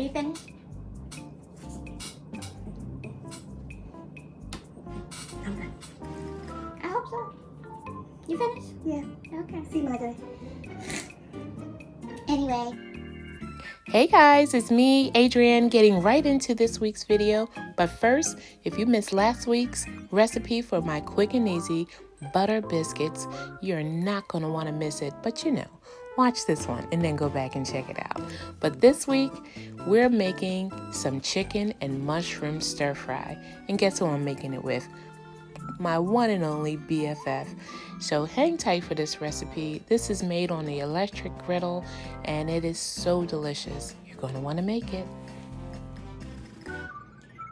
you finished? I'm done. I hope so. You finished? Yeah. Okay. See my day. Anyway. Hey guys, it's me, Adrienne, getting right into this week's video. But first, if you missed last week's recipe for my quick and easy butter biscuits, you're not going to want to miss it. But you know, watch this one and then go back and check it out. But this week, we're making some chicken and mushroom stir fry. And guess who I'm making it with? My one and only BFF. So hang tight for this recipe. This is made on the electric griddle and it is so delicious. You're going to want to make it.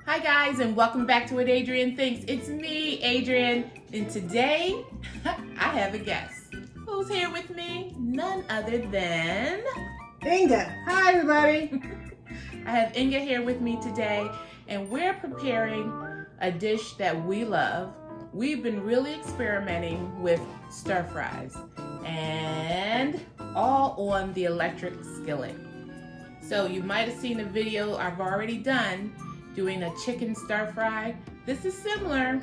Hi guys, and welcome back to What Adrienne Thinks. It's me, Adrienne, and today I have a guest. Who's here with me? None other than Inga. Hi, everybody. I have Inga here with me today, and we're preparing a dish that we love. We've been really experimenting with stir fries and all on the electric skillet. So you might have seen a video I've already done doing a chicken stir fry. This is similar,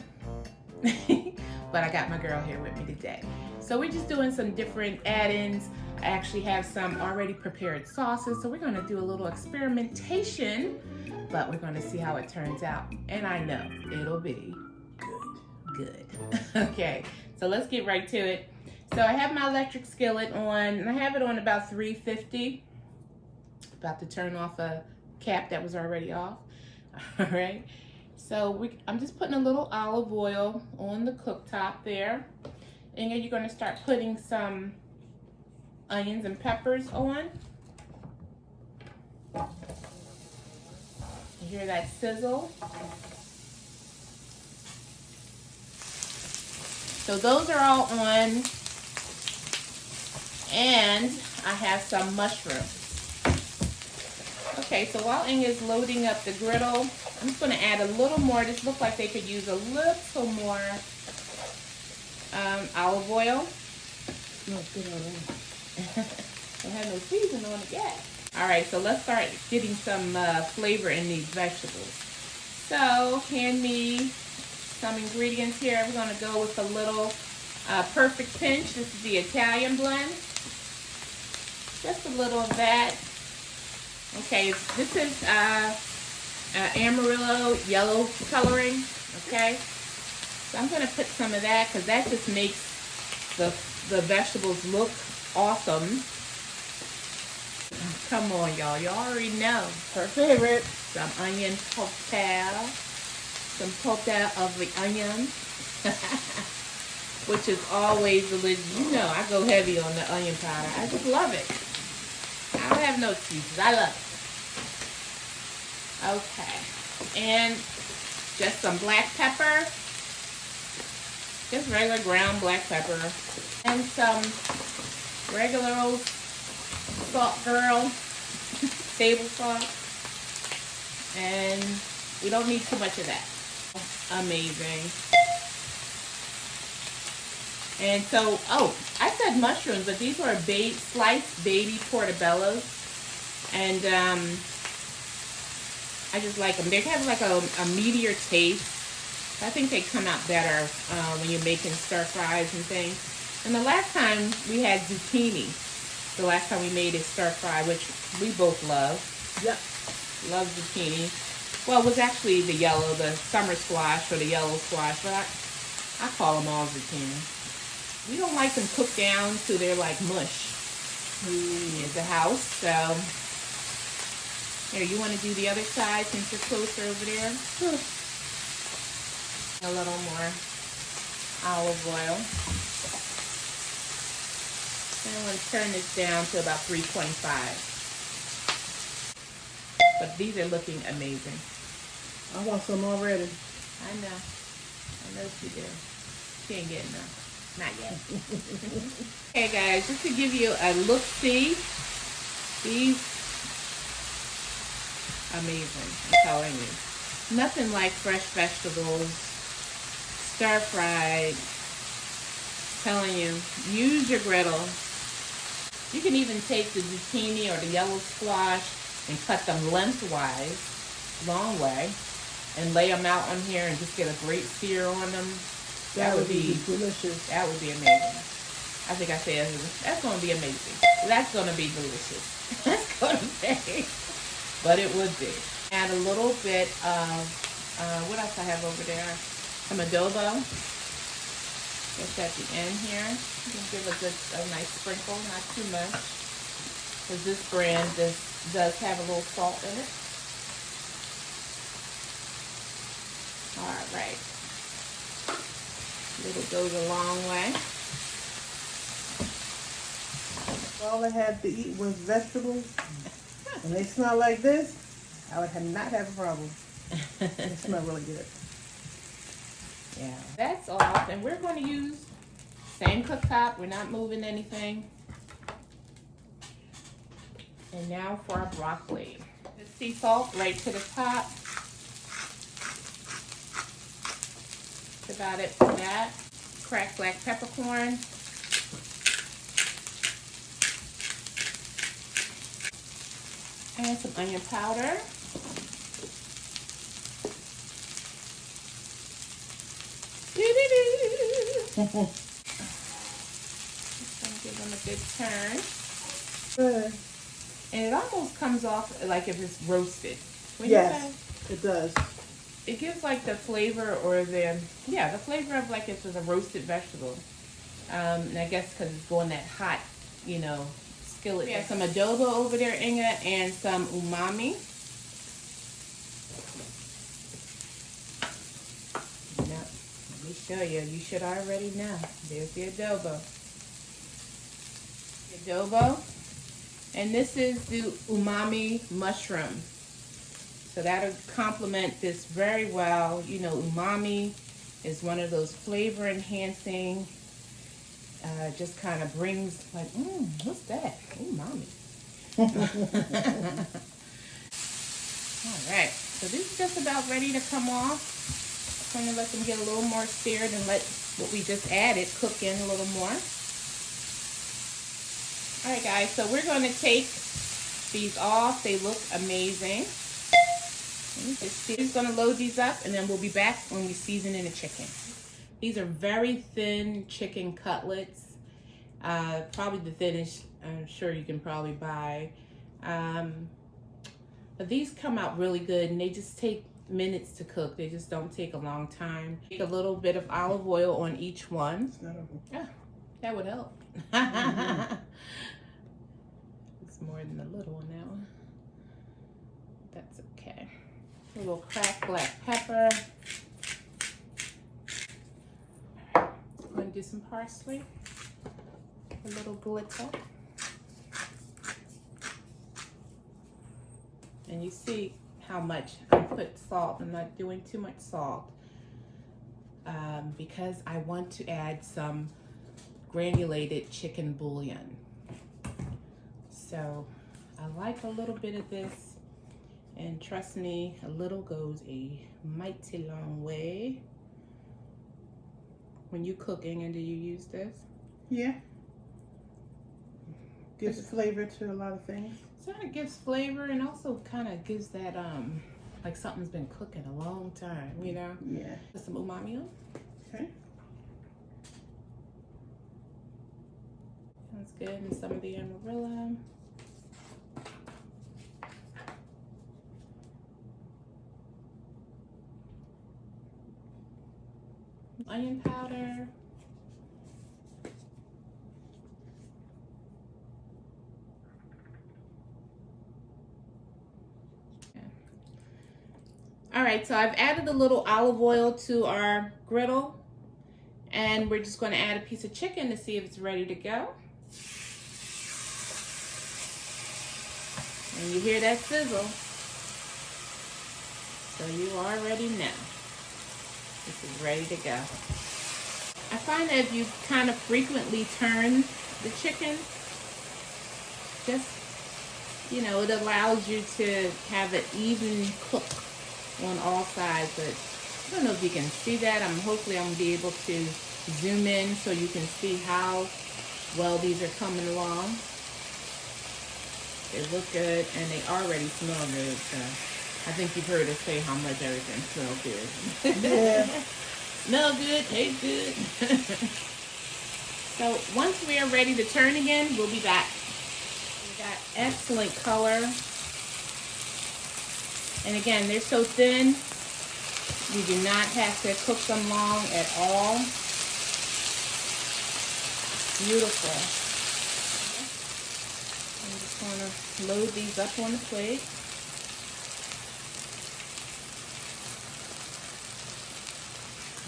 but I got my girl here with me today. So we're just doing some different add-ins. I actually have some already prepared sauces, so we're gonna do a little experimentation, but we're gonna see how it turns out. And I know it'll be good. Okay, so let's get right to it. So I have my electric skillet on, and I have it on about 350. About to turn off a cap that was already off. All right, so I'm just putting a little olive oil on the cooktop there. And you're gonna start putting some onions and peppers on. You hear that sizzle? So those are all on, and I have some mushrooms. Okay, so while Inga's loading up the griddle, I'm just gonna add a little more. This looks like they could use a little more olive oil. No, it's good already. Don't have no seasoning on it yet. All right, so let's start getting some flavor in these vegetables. So hand me some ingredients here. We're gonna go with a little Perfect Pinch. This is the Italian blend. Just a little of that. Okay, this is Amarillo yellow coloring, okay? So I'm gonna put some of that because that just makes the vegetables look awesome. Come on, y'all. You already know. Her favorite. Some onion powder. Some powder of the onion. Which is always delicious. You know, I go heavy on the onion powder. I just love it. I don't have no excuses. I love it. Okay. And just some black pepper. Just regular ground black pepper. And some regular old salt, girl. Table salt. And we don't need too much of that. Amazing. And so, oh, I said mushrooms, but these are sliced baby portobellos. And I just like them. They have like a meatier taste. I think they come out better when you're making stir fries and things. And the last time we had zucchini. The last time we made a stir fry, which we both love. Yep. Love zucchini. Well, it was actually the yellow, the summer squash or the yellow squash, but I call them all zucchini. We don't like them cooked down so they're like mush at the house. So here, you want to do the other side since you're closer over there? Sure. A little more olive oil. And I'm going to turn this down to about 325. But these are looking amazing. I want some already. I know. I know she do. She ain't getting enough. Not yet. Okay, guys, just to give you a look-see, these amazing. I'm telling you. Nothing like fresh vegetables, stir-fried. Telling you, use your griddle. You can even take the zucchini or the yellow squash and cut them lengthwise, long way, and lay them out on here and just get a great sear on them. That would be delicious. That would be amazing. I think I said that's going to be amazing. That's going to be delicious. That's going to be. But it would be. Add a little bit of, what else I have over there? Some adobo. Just at the end here. You can give a nice sprinkle, not too much. Because this brand does have a little salt in it. All right. It goes a long way. All I had to eat was vegetables. When they smell like this, I would not have a problem. They smell really good. Yeah, that's off, and we're going to use same cooktop. We're not moving anything. And now for our broccoli. The sea salt right to the top. That's about it for that. Cracked black peppercorn. And some onion powder. Just gonna give them a good turn. Good. And it almost comes off like if it's roasted. Yes, it does. It gives like the flavor or the flavor of like if it's a roasted vegetable. And I guess because it's going that hot, skillet. We have some adobo over there, Inga, and some umami. Let me show you. You should already know. There's the adobo. The adobo. And this is the umami mushroom. So that'll complement this very well. Umami is one of those flavor enhancing, just kind of brings like, what's that? Umami. All right, so this is just about ready to come off. I'm going to let them get a little more seared and let what we just added cook in a little more. All right, guys, so we're going to take these off. They look amazing. Just going to load these up, and then we'll be back when we season in the chicken. These are very thin chicken cutlets. Probably the thinnest I'm sure you can probably buy. But these come out really good, and they just take minutes to cook. They just don't take a long time. Take a little bit of olive oil on each one. Yeah, that would help. It's more than a little on that one. That's okay. A little cracked black pepper. I'm going to do some parsley. A little glitter. And you see how much I put salt. I'm not doing too much salt because I want to add some granulated chicken bouillon. So I like a little bit of this, and trust me, a little goes a mighty long way. When you cooking, and do you use this? Yeah. Gives flavor to a lot of things. So it gives flavor, and also kind of gives that like something's been cooking a long time, Yeah. Put some umami on. Okay. Sounds good. And some of the amarilla. Onion powder. All right, so I've added a little olive oil to our griddle, and we're just going to add a piece of chicken to see if it's ready to go. And you hear that sizzle, so you already know this is ready to go. I find that if you kind of frequently turn the chicken, just, it allows you to have an even cook on all sides. But I don't know if you can see that. Hopefully I'm gonna be able to zoom in so you can see how well these are coming along. They look good and they already smell good. So I think you've heard us say how much everything smells good. Yeah. Smell good, taste good. So once we are ready to turn again, we'll be back. We got excellent color. And again, they're so thin, you do not have to cook them long at all. Beautiful. I'm just going to load these up on the plate.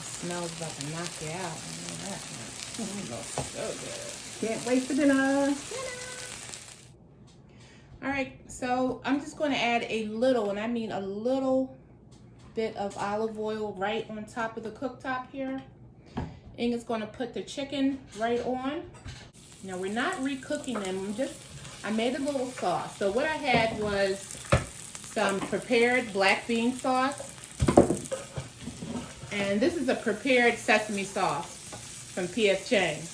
It smells about to knock you out. I know that. It smells so good. Can't wait for dinner. All right, so I'm just going to add a little, and I mean a little bit of olive oil right on top of the cooktop here. Inga's going to put the chicken right on. Now we're not recooking them. I made a little sauce. So what I had was some prepared black bean sauce, and this is a prepared sesame sauce from P.F. Chang's.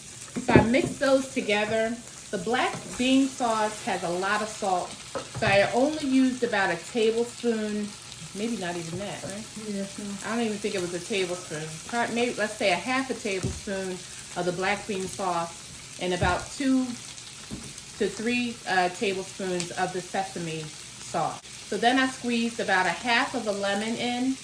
So I mixed those together. The black bean sauce has a lot of salt, so I only used about a tablespoon, maybe not even that, right? Yeah. I don't even think it was a tablespoon. Probably, maybe, let's say a half a tablespoon of the black bean sauce and about 2 to 3 tablespoons of the sesame sauce. So then I squeezed about a half of a lemon in,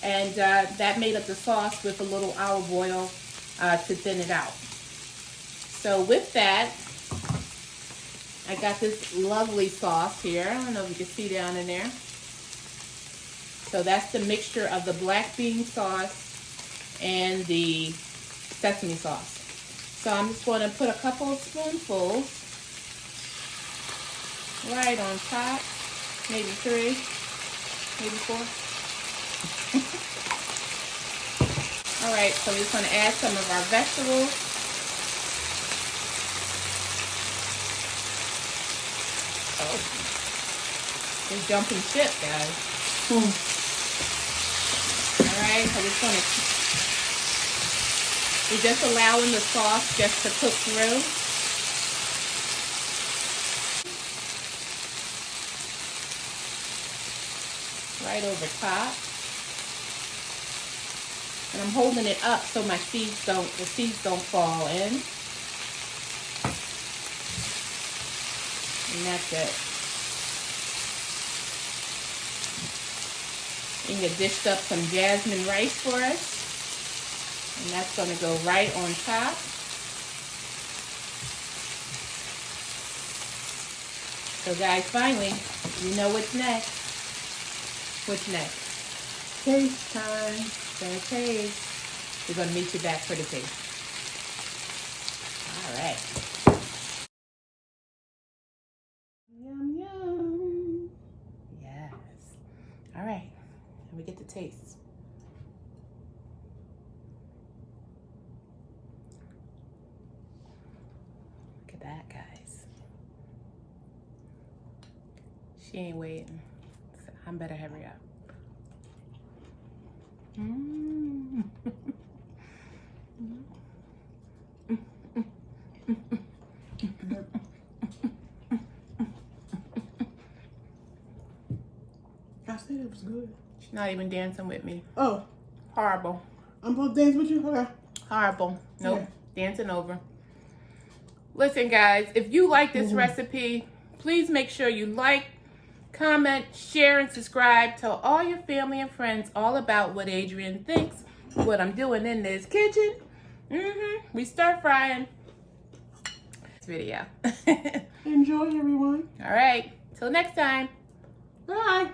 and that made up the sauce with a little olive oil to thin it out. So with that, I got this lovely sauce here. I don't know if you can see down in there. So that's the mixture of the black bean sauce and the sesame sauce. So I'm just going to put a couple of spoonfuls right on top, maybe 3, maybe 4. All right, so we're just going to add some of our vegetables. Oh, we're jumping ship, guys. All right, so we're just allowing the sauce just to cook through. Right over top. And I'm holding it up so the seeds don't fall in. And that's it. Inga dished up some jasmine rice for us. And that's going to go right on top. So guys, finally, you know what's next. What's next? Taste time. Gonna taste. We're going to meet you back for the taste. All right. Yum, yum. Yes. All right. And we get the taste. Look at that, guys. She ain't waiting. So I better hurry up. Mm. I said it was good. She's not even dancing with me. Oh, Horrible. I'm supposed to dance with you? Okay. Horrible. Nope. Yeah. Dancing over. Listen, guys, if you like this recipe, please make sure you like, comment, share, and subscribe. Tell all your family and friends all about what Adrian thinks, what I'm doing in this kitchen. We stir frying this video. Enjoy, everyone. All right. Till next time. Bye.